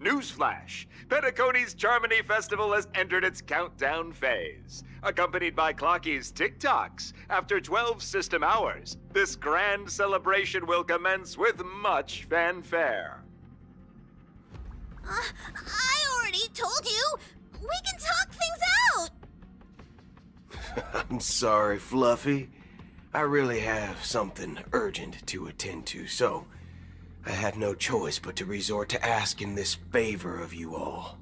Newsflash! Penicone's Charmony Festival has entered its countdown phase. Accompanied by Clocky's TikToks, after 12 system hours, this grand celebration will commence with much fanfare. I already told you! We can talk things out! I'm sorry, Fluffy. I really have something urgent to attend to, so I had no choice but to resort to asking this favor of you all.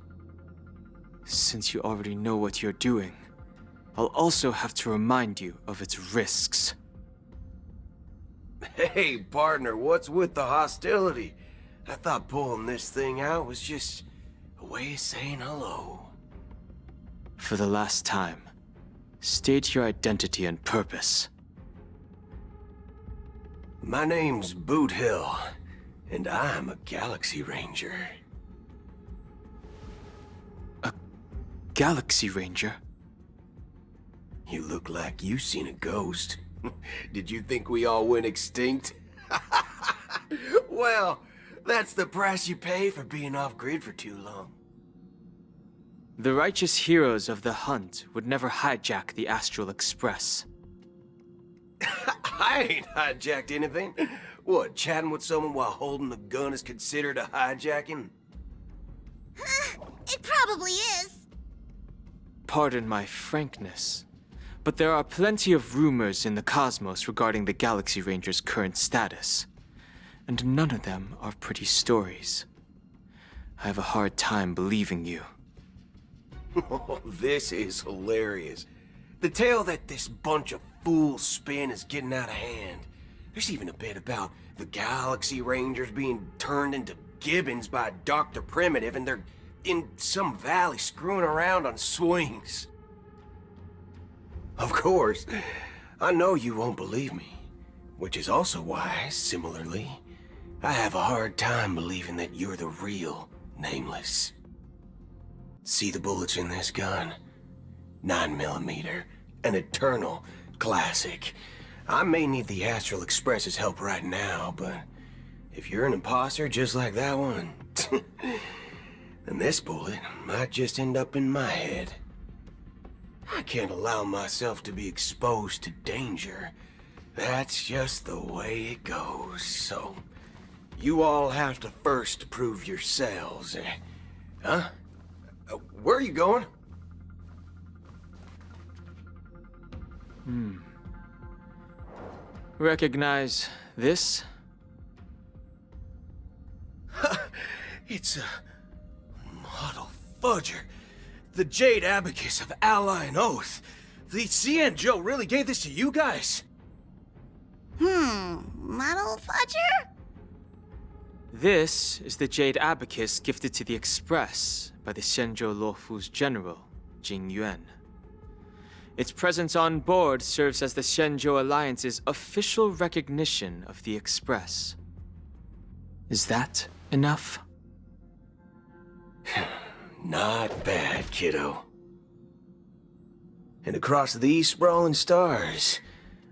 Since you already know what you're doing, I'll also have to remind you of its risks. Hey, partner, what's with the hostility? I thought pulling this thing out was just a way of saying hello. For the last time, state your identity and purpose. My name's Boot Hill, and I'm a Galaxy Ranger. A Galaxy Ranger? You look like you seen a ghost. Did you think we all went extinct? Well, that's the price you pay for being off-grid for too long. The righteous heroes of the hunt would never hijack the Astral Express. I ain't hijacked anything. What, chatting with someone while holding a gun is considered a hijacking? It probably is. Pardon my frankness, but there are plenty of rumors in the cosmos regarding the Galaxy Ranger's current status, and none of them are pretty stories. I have a hard time believing you. Oh, this is hilarious. The tale that this bunch of fools spin is getting out of hand. There's even a bit about the Galaxy Rangers being turned into gibbons by Dr. Primitive, and they're in some valley screwing around on swings. Of course, I know you won't believe me, which is also why, similarly, I have a hard time believing that you're the real Nameless. See the bullets in this gun? 9mm, an eternal classic. I may need the Astral Express's help right now, but if you're an imposter just like that one, then this bullet might just end up in my head. I can't allow myself to be exposed to danger. That's just the way it goes, so you all have to first prove yourselves. Huh? Where are you going? Recognize this? It's a model fudger. The Jade Abacus of Ally and Oath. The CN Joe really gave this to you guys? Model fudger? This is the Jade Abacus gifted to the Express by the Xianzhou Luofu's general, Jing Yuan. Its presence on board serves as the Xianzhou Alliance's official recognition of the Express. Is that enough? Not bad, kiddo. And across these sprawling stars,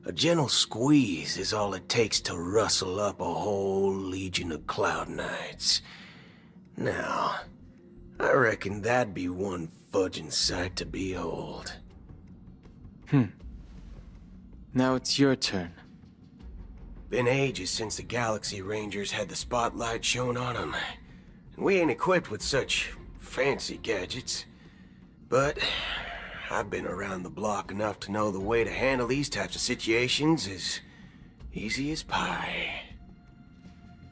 a gentle squeeze is all it takes to rustle up a whole legion of Cloud Knights. Now, I reckon that'd be one fudging sight to behold. Now it's your turn. Been ages since the Galaxy Rangers had the spotlight shown on them. And we ain't equipped with such fancy gadgets. But I've been around the block enough to know the way to handle these types of situations is easy as pie.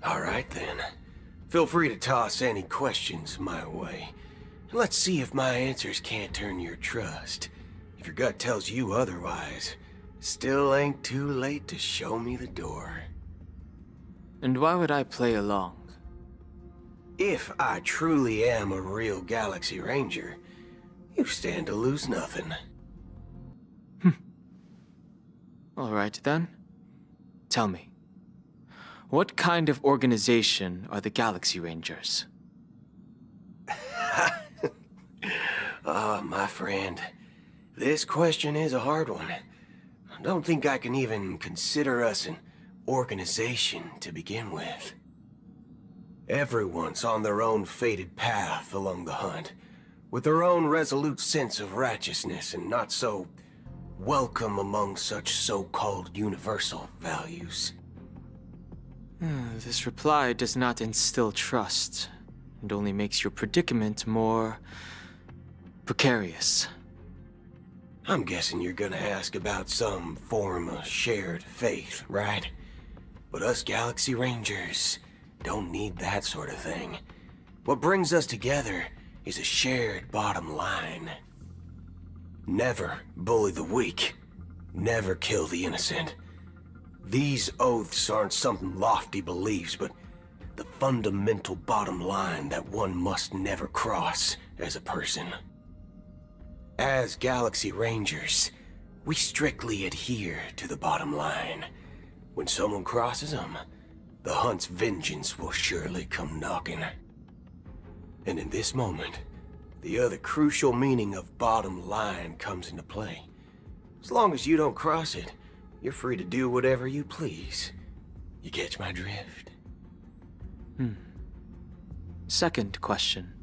Alright then. Feel free to toss any questions my way. And let's see if my answers can't turn your trust. If your gut tells you otherwise, still ain't too late to show me the door. And why would I play along? If I truly am a real Galaxy Ranger, you stand to lose nothing. All right then. Tell me, what kind of organization are the Galaxy Rangers? My friend, this question is a hard one. I don't think I can even consider us an organization to begin with. Everyone's on their own fated path along the hunt, with their own resolute sense of righteousness and not so welcome among such so-called universal values. This reply does not instill trust, and only makes your predicament more precarious. I'm guessing you're gonna ask about some form of shared faith, right? But us Galaxy Rangers don't need that sort of thing. What brings us together is a shared bottom line. Never bully the weak. Never kill the innocent. These oaths aren't some lofty beliefs, but the fundamental bottom line that one must never cross as a person. As Galaxy Rangers, we strictly adhere to the bottom line. When someone crosses them, the hunt's vengeance will surely come knocking. And in this moment, the other crucial meaning of bottom line comes into play. As long as you don't cross it, you're free to do whatever you please. You catch my drift? Second question.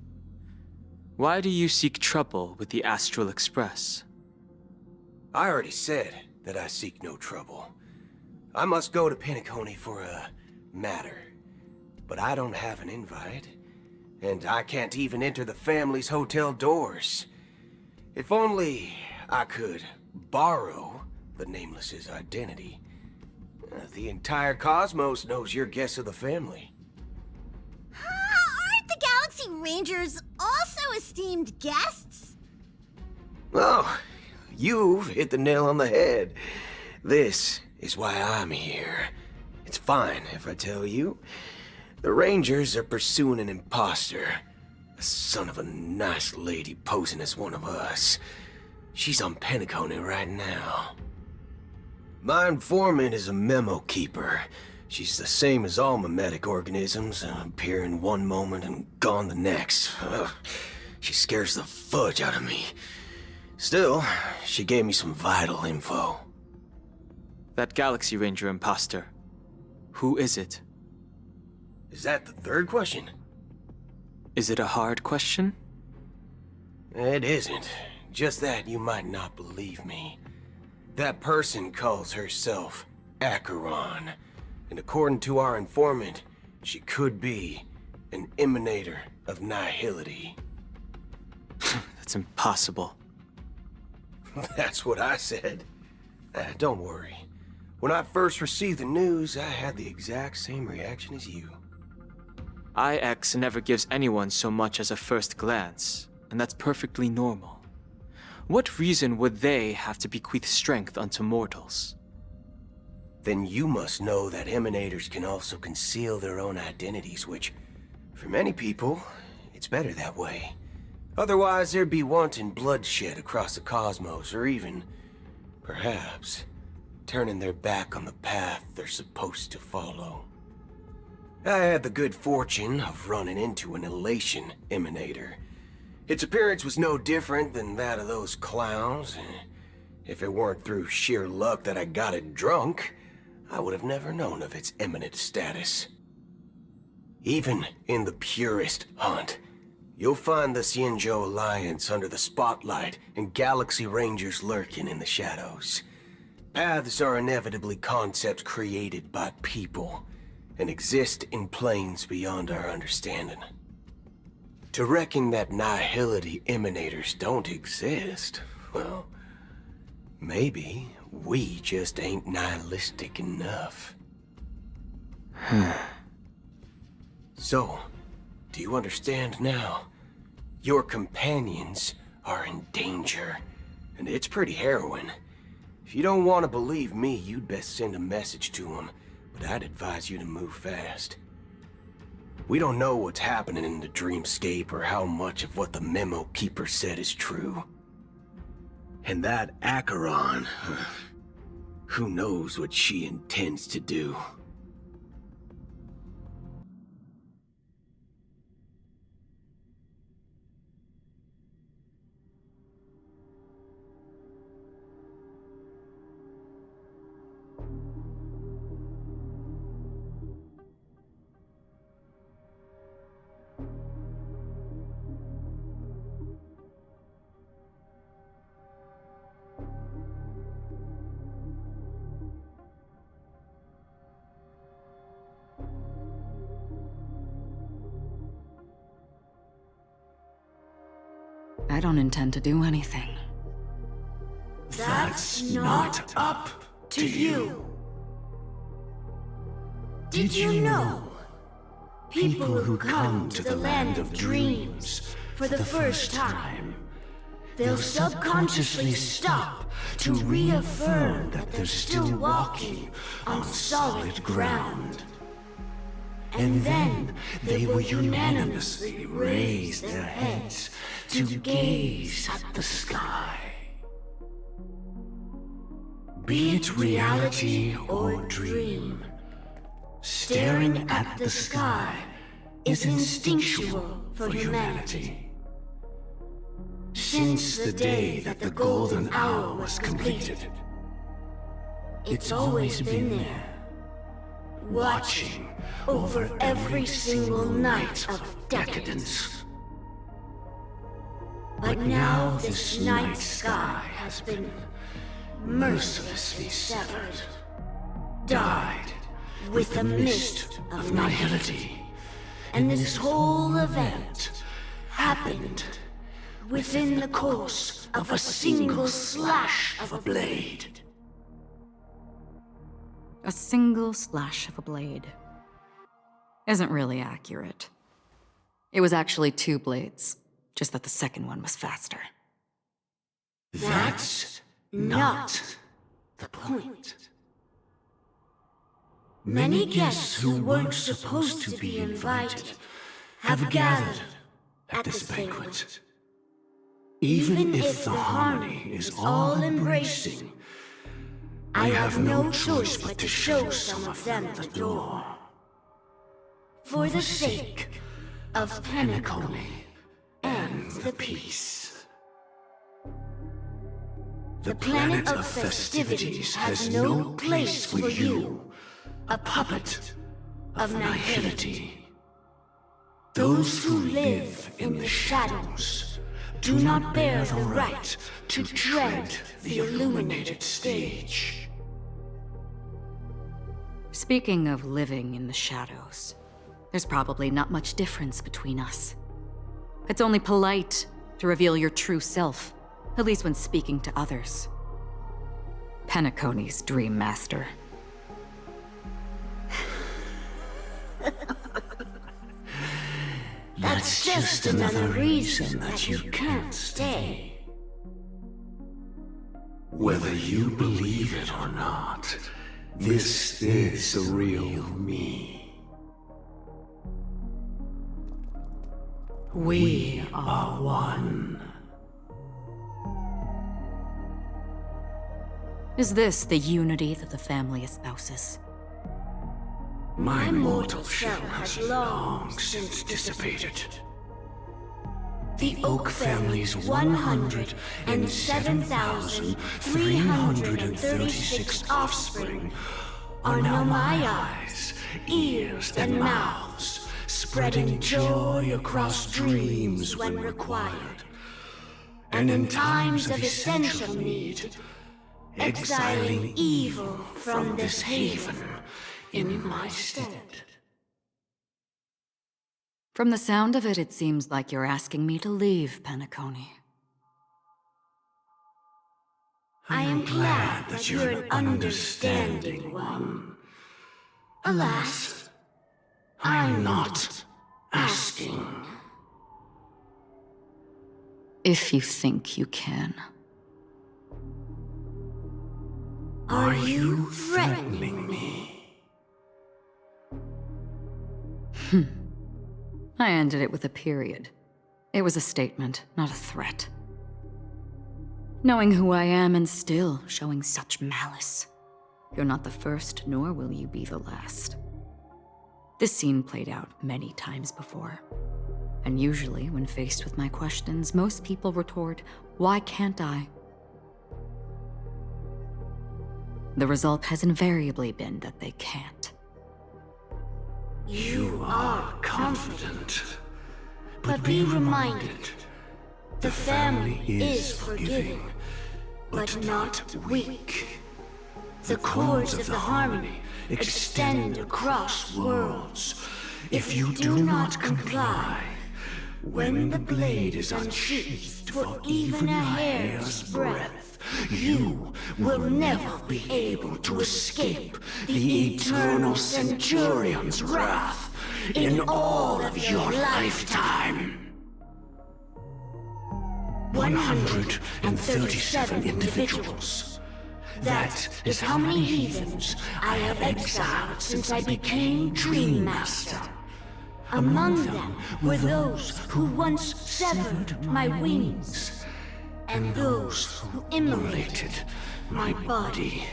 Why do you seek trouble with the Astral Express? I already said that I seek no trouble. I must go to Penaconii for a matter. But I don't have an invite. And I can't even enter the family's hotel doors. If only I could borrow the Nameless's identity. The entire cosmos knows your guest of the family. Aren't the Galaxy Rangers also esteemed guests? Oh, you've hit the nail on the head. This is why I'm here. It's fine if I tell you. The Rangers are pursuing an imposter. A son of a nice lady posing as one of us. She's on Penaconii right now. My informant is a memo keeper. She's the same as all mimetic organisms, appearing one moment and gone the next. Ugh, she scares the fudge out of me. Still, she gave me some vital info. That Galaxy Ranger imposter. Who is it? Is that the third question? Is it a hard question? It isn't. Just that you might not believe me. That person calls herself Acheron. And according to our informant, she could be an emanator of nihility. That's impossible. That's what I said. Don't worry. When I first received the news, I had the exact same reaction as you. IX never gives anyone so much as a first glance, and that's perfectly normal. What reason would they have to bequeath strength unto mortals? Then you must know that emanators can also conceal their own identities, which, for many people, it's better that way. Otherwise, there'd be wanton bloodshed across the cosmos, or even, perhaps, turning their back on the path they're supposed to follow. I had the good fortune of running into an elation emanator. Its appearance was no different than that of those clowns. If it weren't through sheer luck that I got it drunk, I would have never known of its eminent status. Even in the purest hunt, you'll find the Xianzhou Alliance under the spotlight and Galaxy Rangers lurking in the shadows. Paths are inevitably concepts created by people and exist in planes beyond our understanding. To reckon that nihility emanators don't exist, well, maybe we just ain't nihilistic enough. So, do you understand now? Your companions are in danger, and it's pretty harrowing. If you don't want to believe me, you'd best send a message to them, but I'd advise you to move fast. We don't know what's happening in the dreamscape or how much of what the memo keeper said is true. And that Acheron, who knows what she intends to do. I don't intend to do anything. That's not up to you. Did you know? People who come to the land of dreams for the first time, they'll subconsciously stop to reaffirm that they're still walking on solid ground. And then they will unanimously raise their heads to gaze at the sky. Be it reality or dream, staring at the sky is instinctual for humanity. Since the day that the golden hour was completed, it's always been there, watching over every single night of decadence. But now this night sky has been mercilessly severed, dyed with the mist of nihility, and this whole event happened within the course of a single slash of a blade. A single slash of a blade isn't really accurate. It was actually 2 blades, just that the second one was faster. That's not the point. Many guests who weren't supposed to be invited have gathered at this banquet. Even if the harmony is all-embracing, I have no choice but to show some of them the door. For the sake of Penaconii and the peace. The planet of festivities has no place for you, a puppet of nihility. Those who live in the shadows do not bear the right to tread the illuminated stage. Speaking of living in the shadows, there's probably not much difference between us. It's only polite to reveal your true self, at least when speaking to others. Penaconi's Dream Master. That's just another reason that you can't stay. Whether you believe it or not, this is the real me. We are one. Is this the unity that the family espouses? My mortal shell has long since dissipated. The Oak family's 107,336 offspring are now my eyes, ears, and mouths, spreading joy across dreams when required, and in times of essential need, exiling evil from this haven in my stead. From the sound of it, it seems like you're asking me to leave Penaconi. I am glad that you're an understanding one. Alas, I'm not asking. If you think you can. Are you threatening me? I ended it with a period. It was a statement, not a threat. Knowing who I am and still showing such malice. You're not the first, nor will you be the last. This scene played out many times before. And usually, when faced with my questions, most people retort, "Why can't I?" The result has invariably been that they can't. You are confident, but be reminded, the family is forgiving, but not weak. The chords of the harmony extend across worlds. If you do not comply, When the blade is unsheathed for even a hair's breadth, you will never be able to escape the eternal centurion's wrath in all of your lifetime. 137 individuals. That is how many heathens I have exiled since I became Dream Master. Among them were those who once severed my wings, and those who immolated my body.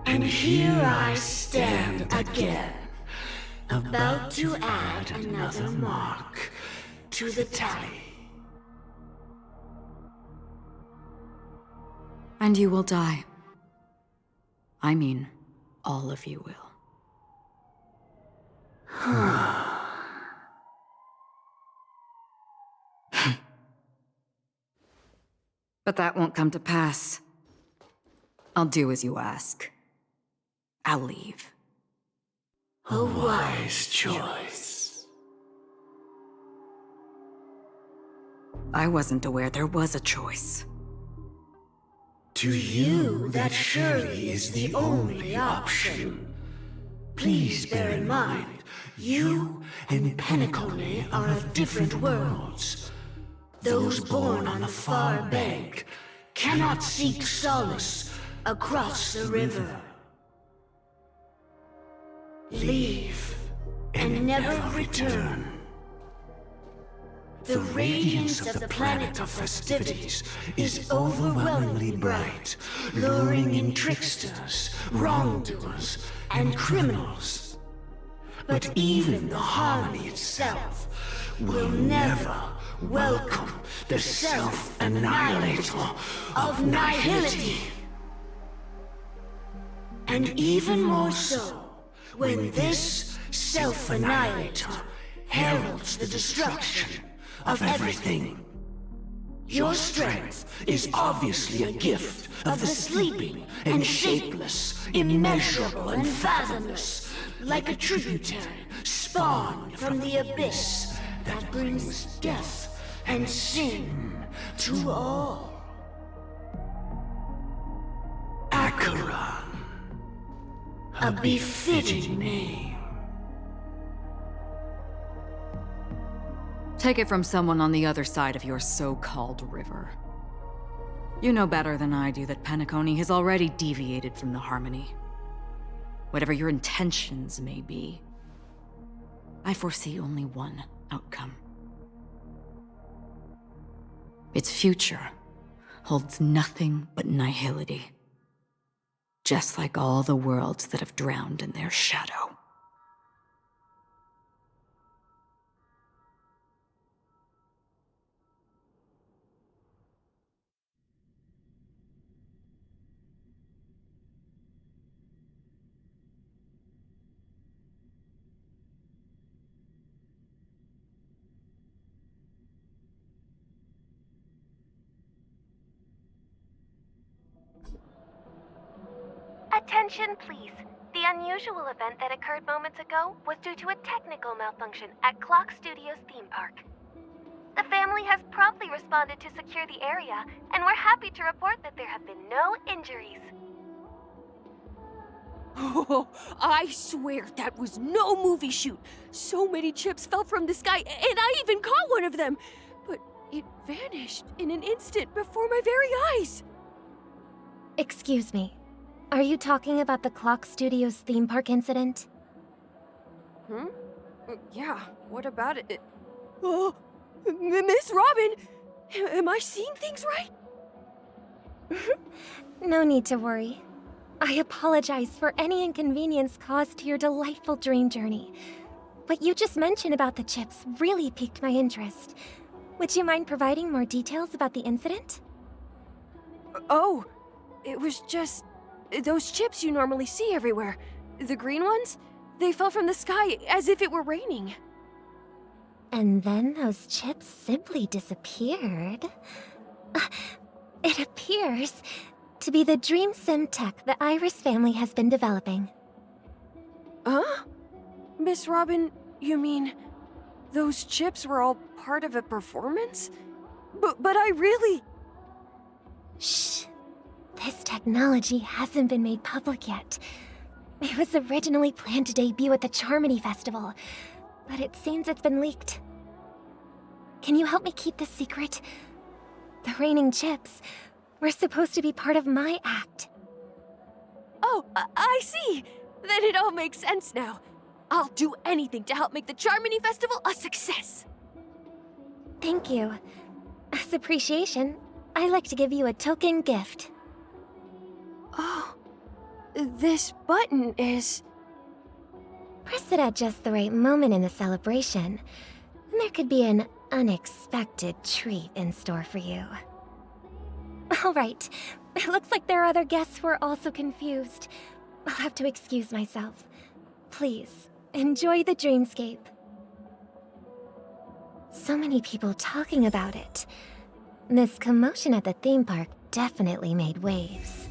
And here I stand again, about to add another mark to the tally. And you will die. I mean, all of you will. But that won't come to pass. I'll do as you ask. I'll leave. A wise choice. I wasn't aware there was a choice. To you, that surely is the only option. Please bear in mind, you and Penaconii are of different worlds. Those born on the far bank cannot seek solace across the river. Leave and never return. The radiance of the planet of festivities is overwhelmingly bright, luring in tricksters, wrongdoers, and criminals. But even the harmony itself will never welcome the self-annihilator of nihility. And even more so, when this self-annihilator heralds the destruction of everything. Your strength is obviously a gift of the sleeping and shapeless, immeasurable and fathomless, like a tributary spawned from the abyss that brings death and sin to all. Acheron, a befitting name. Take it from someone on the other side of your so-called river. You know better than I do that Penaconii has already deviated from the harmony. Whatever your intentions may be, I foresee only one outcome. Its future holds nothing but nihility. Just like all the worlds that have drowned in their shadow. Attention, please. The unusual event that occurred moments ago was due to a technical malfunction at Clock Studios theme park. The family has promptly responded to secure the area, and we're happy to report that there have been no injuries. Oh, I swear that was no movie shoot. So many chips fell from the sky, and I even caught one of them. But it vanished in an instant before my very eyes. Excuse me. Are you talking about the Clock Studios theme park incident? Yeah, what about it? Oh, Miss Robin! Am I seeing things right? No need to worry. I apologize for any inconvenience caused to your delightful dream journey. What you just mentioned about the chips really piqued my interest. Would you mind providing more details about the incident? Oh, it was just those chips you normally see everywhere. The green ones? They fell from the sky as if it were raining. And then those chips simply disappeared. It appears to be the Dream Sim tech the Iris family has been developing. Huh? Miss Robin, you mean those chips were all part of a performance? But I really... Shh. This technology hasn't been made public yet. It was originally planned to debut at the Charmony Festival, but it seems it's been leaked. Can you help me keep this secret? The raining chips were supposed to be part of my act. Oh, I see! Then it all makes sense now. I'll do anything to help make the Charmony Festival a success! Thank you. As appreciation, I'd like to give you a token gift. Oh, this button is... Press it at just the right moment in the celebration, and there could be an unexpected treat in store for you. Alright, it looks like there are other guests who are also confused. I'll have to excuse myself. Please, enjoy the dreamscape. So many people talking about it. This commotion at the theme park definitely made waves.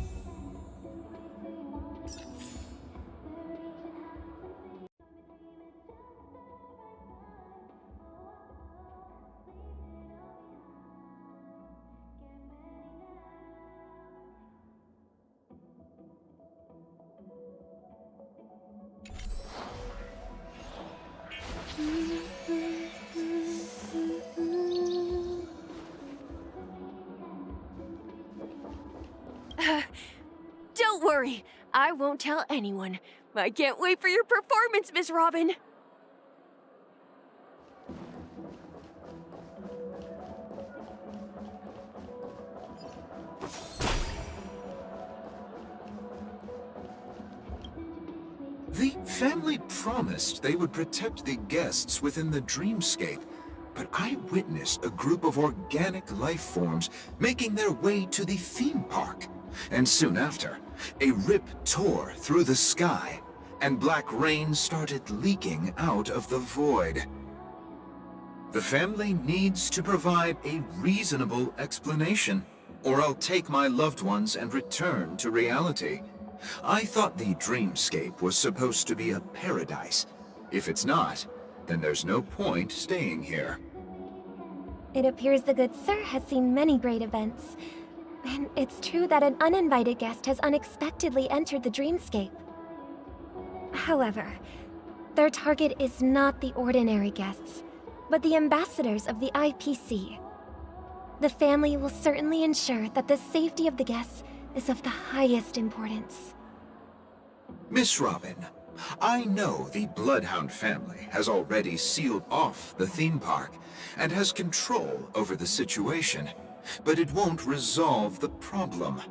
Don't worry, I won't tell anyone. I can't wait for your performance, Miss Robin. The family promised they would protect the guests within the dreamscape, but I witnessed a group of organic life forms making their way to the theme park. And soon after, a rip tore through the sky, and black rain started leaking out of the void. The family needs to provide a reasonable explanation, or I'll take my loved ones and return to reality. I thought the dreamscape was supposed to be a paradise. If it's not, then there's no point staying here. It appears the good sir has seen many great events. And it's true that an uninvited guest has unexpectedly entered the dreamscape. However, their target is not the ordinary guests, but the ambassadors of the IPC. The family will certainly ensure that the safety of the guests is of the highest importance. Miss Robin, I know the Bloodhound family has already sealed off the theme park and has control over the situation, but it won't resolve the problem.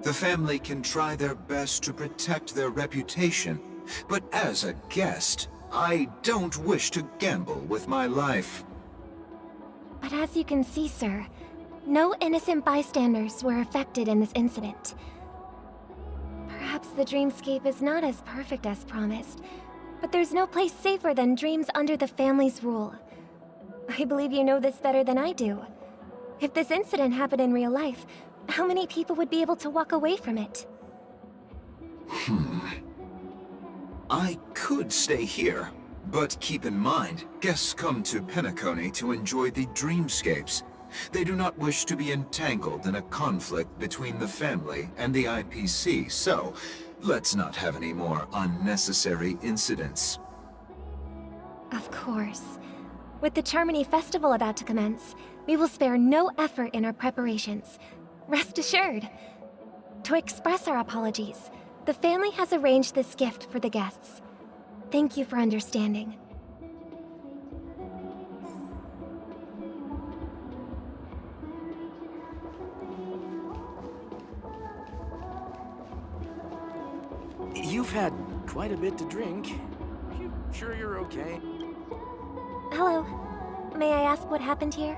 The family can try their best to protect their reputation, but as a guest, I don't wish to gamble with my life. But as you can see, sir, no innocent bystanders were affected in this incident. Perhaps the dreamscape is not as perfect as promised, but there's no place safer than dreams under the family's rule. I believe you know this better than I do. If this incident happened in real life, how many people would be able to walk away from it? I could stay here, but keep in mind, guests come to Penaconii to enjoy the dreamscapes. They do not wish to be entangled in a conflict between the family and the IPC, so let's not have any more unnecessary incidents. Of course. With the Charmony Festival about to commence, we will spare no effort in our preparations. Rest assured. To express our apologies, the family has arranged this gift for the guests. Thank you for understanding. You've had quite a bit to drink. You sure you're okay? Hello. May I ask what happened here?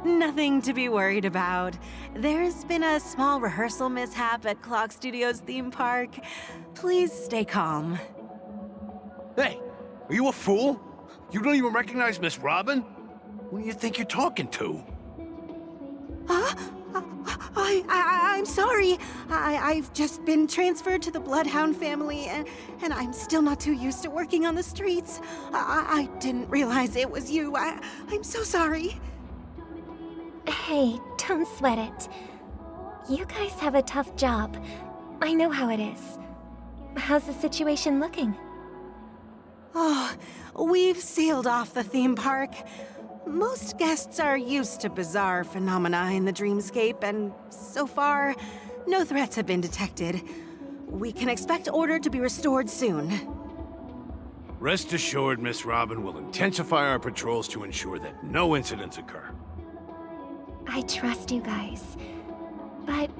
Nothing to be worried about. There's been a small rehearsal mishap at Clock Studios theme park. Please stay calm. Hey, are you a fool? You don't even recognize Miss Robin? Who do you think you're talking to? Huh? I'm sorry. I've just been transferred to the Bloodhound family, and I'm still not too used to working on the streets. I didn't realize it was you. I'm so sorry. Hey, don't sweat it. You guys have a tough job. I know how it is. How's the situation looking? Oh, we've sealed off the theme park. Most guests are used to bizarre phenomena in the dreamscape, and so far, no threats have been detected. We can expect order to be restored soon. Rest assured, Miss Robin will intensify our patrols to ensure that no incidents occur. I trust you guys. But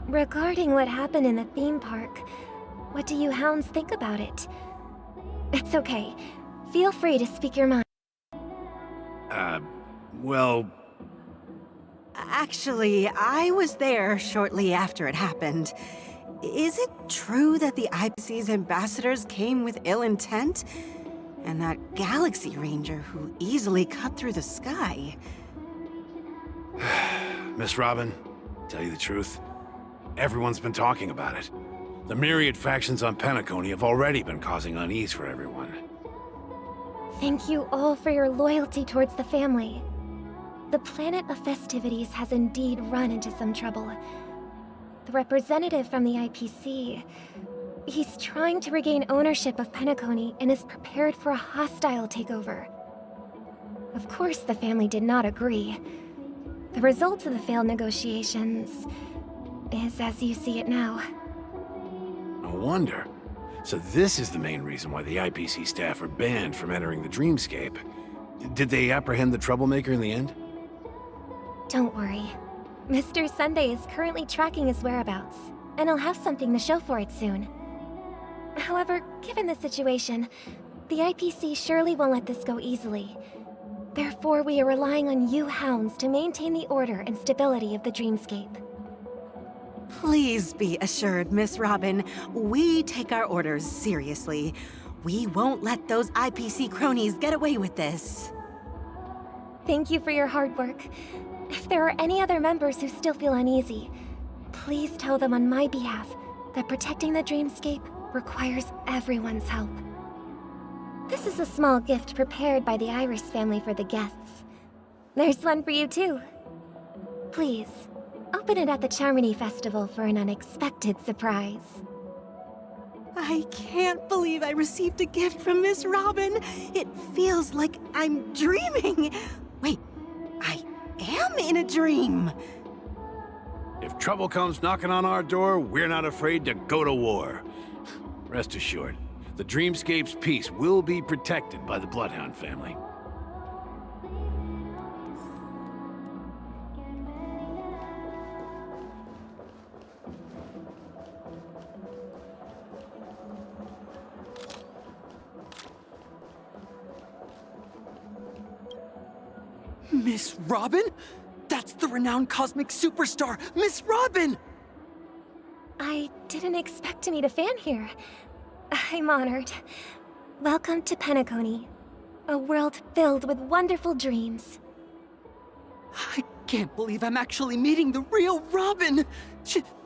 regarding what happened in the theme park, what do you hounds think about it? It's okay. Feel free to speak your mind. Well... Actually, I was there shortly after it happened. Is it true that the IPC's ambassadors came with ill intent? And that Galaxy Ranger who easily cut through the sky? Miss Robin, tell you the truth, everyone's been talking about it. The myriad factions on Penaconii have already been causing unease for everyone. Thank you all for your loyalty towards the family. The planet of festivities has indeed run into some trouble. The representative from the IPC, he's trying to regain ownership of Penaconii and is prepared for a hostile takeover. Of course, the family did not agree. The result of the failed negotiations is as you see it now. No wonder. So this is the main reason why the IPC staff are banned from entering the dreamscape. Did they apprehend the troublemaker in the end? Don't worry. Mr. Sunday is currently tracking his whereabouts, and he'll have something to show for it soon. However, given the situation, the IPC surely won't let this go easily. Therefore, we are relying on you hounds to maintain the order and stability of the dreamscape. Please be assured, Miss Robin, we take our orders seriously. We won't let those IPC cronies get away with this. Thank you for your hard work. If there are any other members who still feel uneasy, please tell them on my behalf that protecting the dreamscape requires everyone's help. This is a small gift prepared by the Iris family for the guests. There's one for you too. Please, open it at the Charmony Festival for an unexpected surprise. I can't believe I received a gift from Miss Robin. It feels like I'm dreaming. Wait, I am in a dream. If trouble comes knocking on our door, we're not afraid to go to war. Rest assured, the dreamscape's peace will be protected by the Bloodhound family. Miss Robin? That's the renowned cosmic superstar, Miss Robin! I didn't expect to meet a fan here. I'm honored. Welcome to Penaconii, a world filled with wonderful dreams. I can't believe I'm actually meeting the real Robin!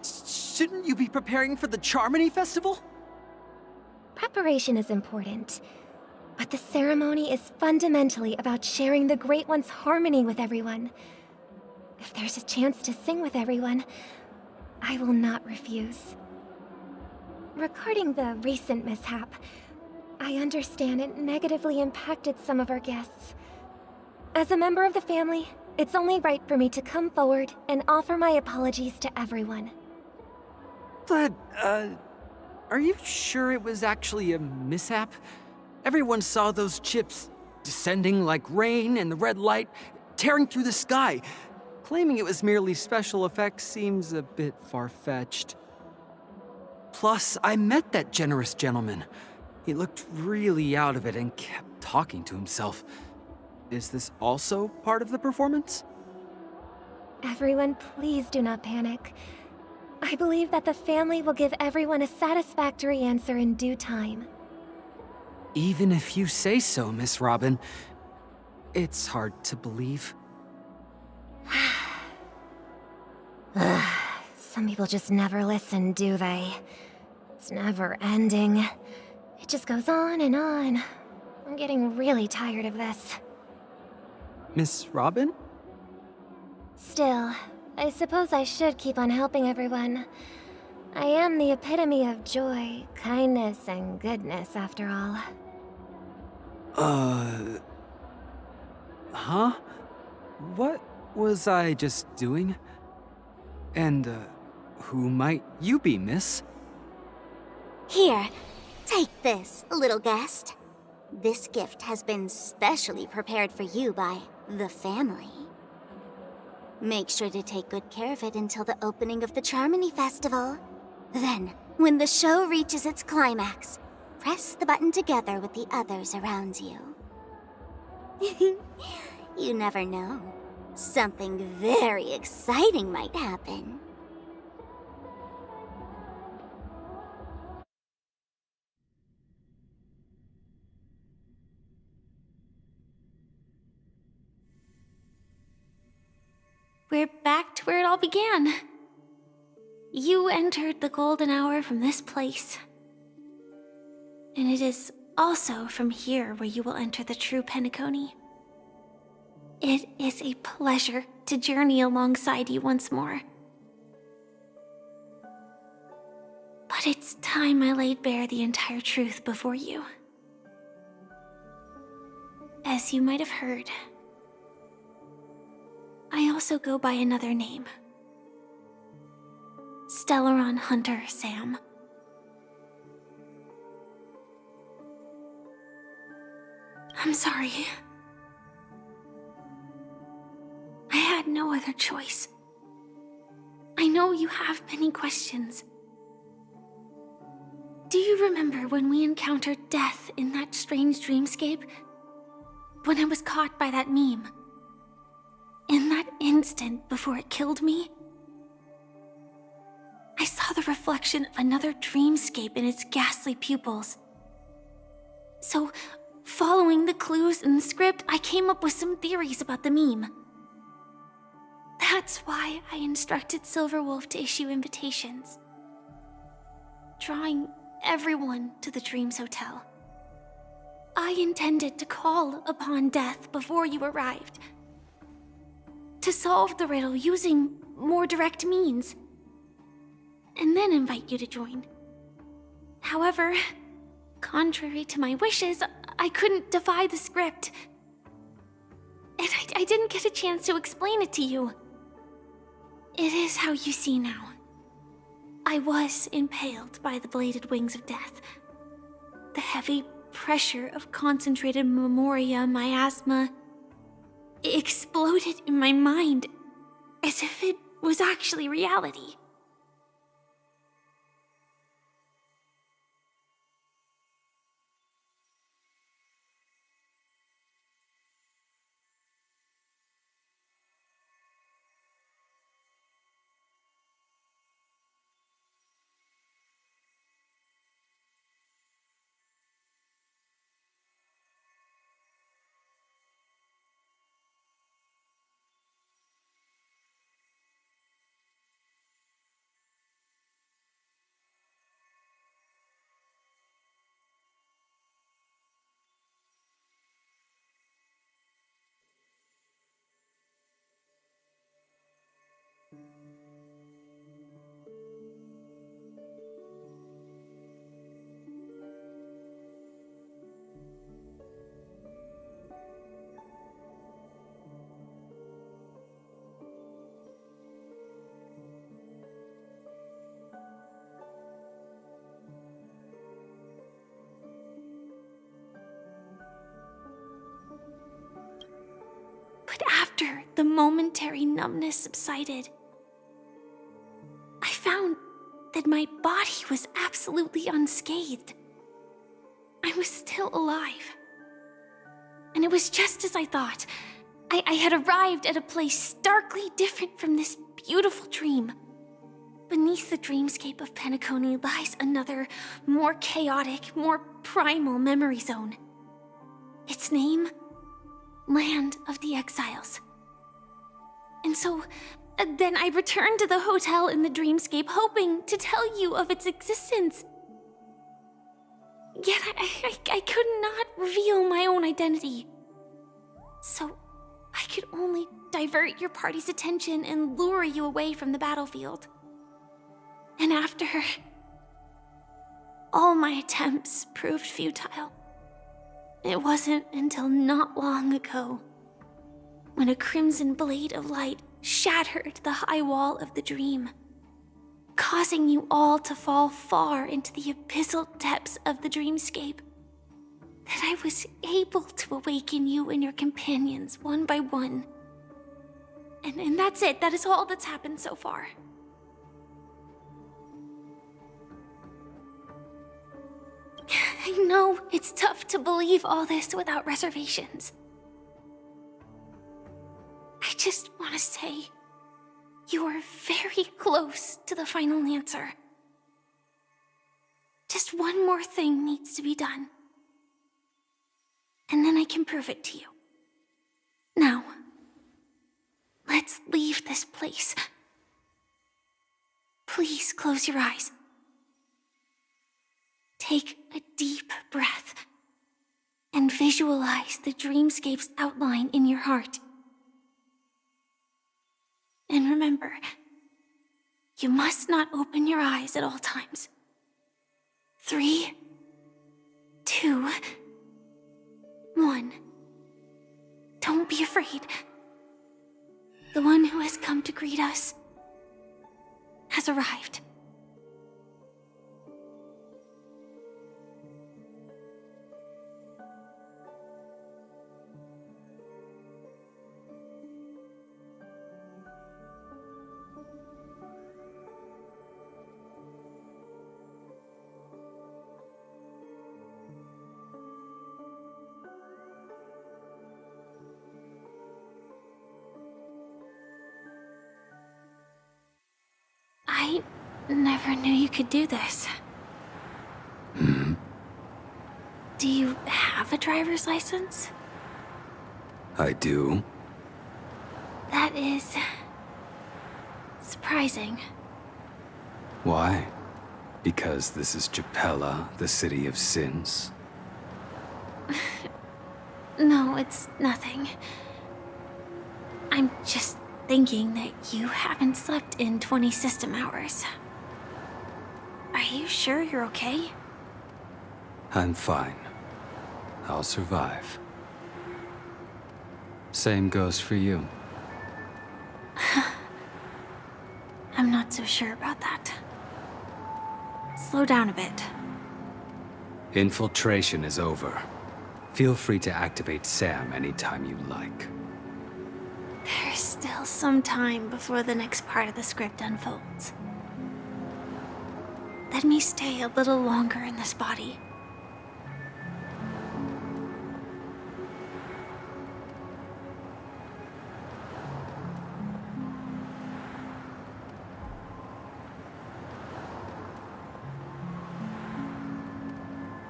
Shouldn't you be preparing for the Charmony Festival? Preparation is important, but the ceremony is fundamentally about sharing the Great One's harmony with everyone. If there's a chance to sing with everyone, I will not refuse. Regarding the recent mishap, I understand it negatively impacted some of our guests. As a member of the family, it's only right for me to come forward and offer my apologies to everyone. But, are you sure it was actually a mishap? Everyone saw those chips descending like rain and the red light tearing through the sky. Claiming it was merely special effects seems a bit far-fetched. Plus, I met that generous gentleman. He looked really out of it and kept talking to himself. Is this also part of the performance? Everyone, please do not panic. I believe that the family will give everyone a satisfactory answer in due time. Even if you say so, Miss Robin, it's hard to believe. Some people just never listen, do they? It's never ending. It just goes on and on. I'm getting really tired of this. Miss Robin? Still, I suppose I should keep on helping everyone. I am the epitome of joy, kindness, and goodness, after all. Huh? What was I just doing? And, who might you be, miss? Here, take this, little guest. This gift has been specially prepared for you by the family. Make sure to take good care of it until the opening of the Charmony Festival. Then, when the show reaches its climax, press the button together with the others around you. You never know. Something very exciting might happen. We're back to where it all began. You entered the golden hour from this place. And it is also from here where you will enter the true Peniconii. It is a pleasure to journey alongside you once more. But it's time I laid bare the entire truth before you. As you might have heard, I also go by another name. Stellaron Hunter Sam. I'm sorry. I had no other choice. I know you have many questions. Do you remember when we encountered death in that strange dreamscape? When I was caught by that meme? In that instant before it killed me, I saw the reflection of another dreamscape in its ghastly pupils. So, following the clues in the script, I came up with some theories about the meme. That's why I instructed Silverwolf to issue invitations, drawing everyone to the Dreams Hotel. I intended to call upon death before you arrived, to solve the riddle using more direct means, and then invite you to join. However, contrary to my wishes, I couldn't defy the script. And I didn't get a chance to explain it to you. It is how you see now. I was impaled by the bladed wings of death. The heavy pressure of concentrated memoria miasma exploded in my mind as if it was actually reality. But after the momentary numbness subsided, I found that my body was absolutely unscathed. I was still alive. And it was just as I thought. I had arrived at a place starkly different from this beautiful dream. Beneath the dreamscape of Peniconii lies another, more chaotic, more primal memory zone. Its name? Land of the Exiles. And so, Then I returned to the hotel in the dreamscape, hoping to tell you of its existence. Yet I could not reveal my own identity. So I could only divert your party's attention and lure you away from the battlefield. And after all my attempts proved futile, it wasn't until not long ago when a crimson blade of light shattered the high wall of the dream, causing you all to fall far into the abyssal depths of the dreamscape, that I was able to awaken you and your companions one by one. And that's it. That is all that's happened so far. I know it's tough to believe all this without reservations. I just want to say, you are very close to the final answer. Just one more thing needs to be done. And then I can prove it to you. Now, let's leave this place. Please close your eyes. Take a deep breath and visualize the dreamscape's outline in your heart. And remember, you must not open your eyes at all times. 3, 2, 1. Don't be afraid. The one who has come to greet us has arrived. I never knew you could do this. Do you have a driver's license? I do. That is surprising. Why? Because this is Japella, the city of sins? No, it's nothing. I'm just thinking that you haven't slept in 20 system hours. Are you sure you're okay? I'm fine. I'll survive. Same goes for you. I'm not so sure about that. Slow down a bit. Infiltration is over. Feel free to activate Sam anytime you like. There's still some time before the next part of the script unfolds. Let me stay a little longer in this body.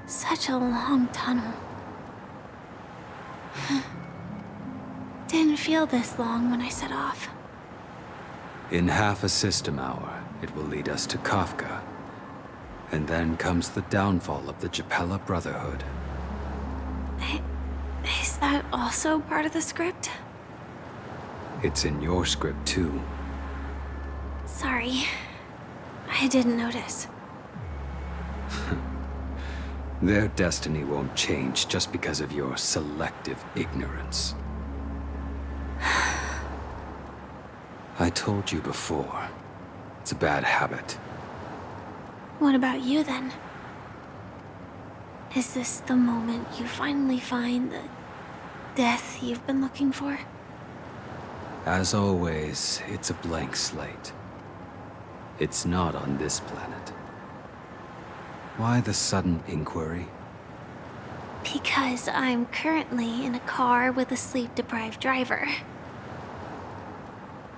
Such a long tunnel. Didn't feel this long when I set off. In half a system hour, it will lead us to Kafka. And then comes the downfall of the Japella Brotherhood. Is that also part of the script? It's in your script too. Sorry. I didn't notice. Their destiny won't change just because of your selective ignorance. I told you before. It's a bad habit. What about you then? Is this the moment you finally find the death you've been looking for? As always, it's a blank slate. It's not on this planet. Why the sudden inquiry? Because I'm currently in a car with a sleep-deprived driver.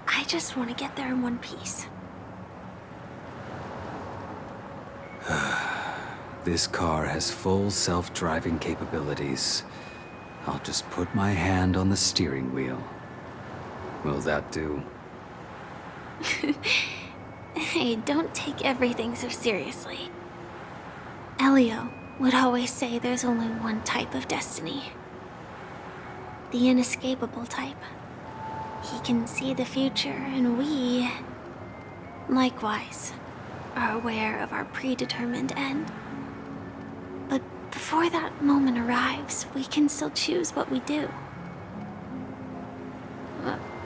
I just want to get there in one piece. This car has full self-driving capabilities. I'll just put my hand on the steering wheel. Will that do? Hey, don't take everything so seriously. Elio would always say there's only one type of destiny. The inescapable type. He can see the future, and we, likewise, are aware of our predetermined end. But before that moment arrives, we can still choose what we do.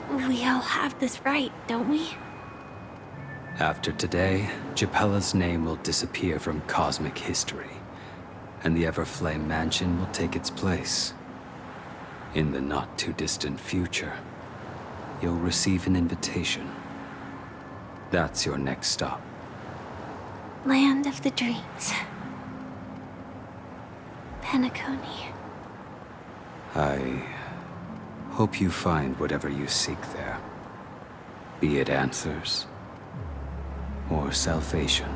We all have this right, don't we? After today, Gepella's name will disappear from cosmic history, and the Everflame Mansion will take its place. In the not-too-distant future, you'll receive an invitation. That's your next stop. Land of the Dreams. Penaconii. I hope you find whatever you seek there. Be it answers or salvation.